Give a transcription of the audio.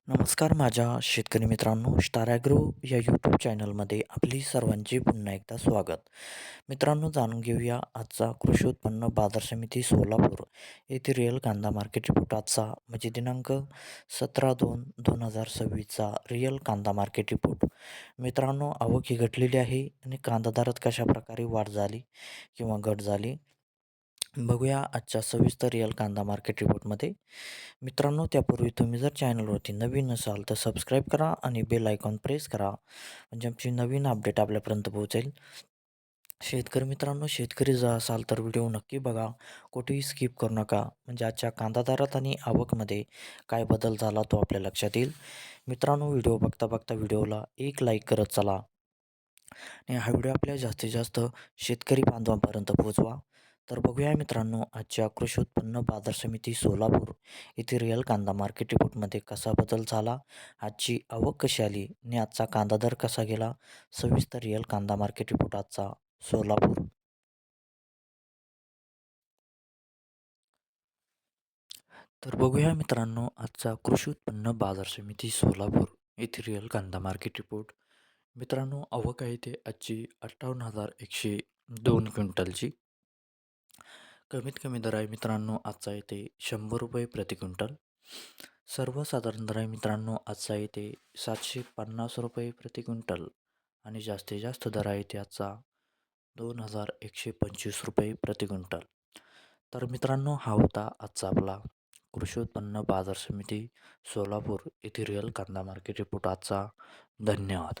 नमस्कार माझ्या शेतकरी मित्रांनो, स्टार ॲग्रो या यूट्यूब चॅनलमध्ये आपली सर्वांचे पुन्हा एकदा स्वागत. मित्रांनो, जाणून घेऊया आजचा कृषी उत्पन्न बाजार समिती सोलापूर येथे रिअल कांदा मार्केट रिपोर्ट आजचा म्हणजे दिनांक 17/2/2026चा रिअल कांदा मार्केट रिपोर्ट. मित्रांनो, आवक ही घटलेली आहे आणि कांदा दरात कशा प्रकारे वाढ झाली किंवा घट झाली बघूया आजच्या सविस्तर रिअल कांदा मार्केट रिपोर्टमध्ये. मित्रांनो, त्यापूर्वी तुम्ही जर चॅनलवरती नवीन असाल तर सबस्क्राईब करा आणि बेल आयकॉन प्रेस करा, म्हणजे आमची नवीन अपडेट आपल्यापर्यंत पोहोचेल. शेतकरी मित्रांनो, शेतकरी जर असाल तर व्हिडिओ नक्की बघा, कुठेही स्किप करू नका, म्हणजे आजच्या कांदा दरात आणि आवकमध्ये काय बदल झाला तो आपल्या लक्षात येईल. मित्रांनो, व्हिडिओ बघता बघता व्हिडिओला एक लाईक करत चला आणि हा व्हिडिओ आपल्या जास्तीत जास्त शेतकरी बांधवांपर्यंत पोहोचवा. तर बघूया मित्रांनो, आजच्या कृषी उत्पन्न बाजार समिती सोलापूर येथे रिअल कांदा मार्केट रिपोर्टमध्ये कसा बदल झाला, आजची आवक कशी आली आणि आजचा कांदा दर कसा गेला. सविस्तर रिअल कांदा मार्केट रिपोर्ट आजचा सोलापूर. तर बघूया मित्रांनो, आजचा कृषी उत्पन्न बाजार समिती सोलापूर येथे रिअल कांदा मार्केट रिपोर्ट. मित्रांनो, आवक आहे ते आजची 58,102 क्विंटलची. कमीत कमी दर आहे मित्रांनो आजचा येते 100 रुपये प्रति क्विंटल. सर्वसाधारण दर आहे मित्रांनो आजचा येते 750 रुपये प्रति क्विंटल आणि जास्तीत जास्त दर आहे ते आजचा 2,125 रुपये प्रति क्विंटल. तर मित्रांनो, हा होता आजचा आपला कृषी उत्पन्न बाजार समिती सोलापूर येथे रिअल कांदा मार्केट रिपोर्ट आजचा. धन्यवाद.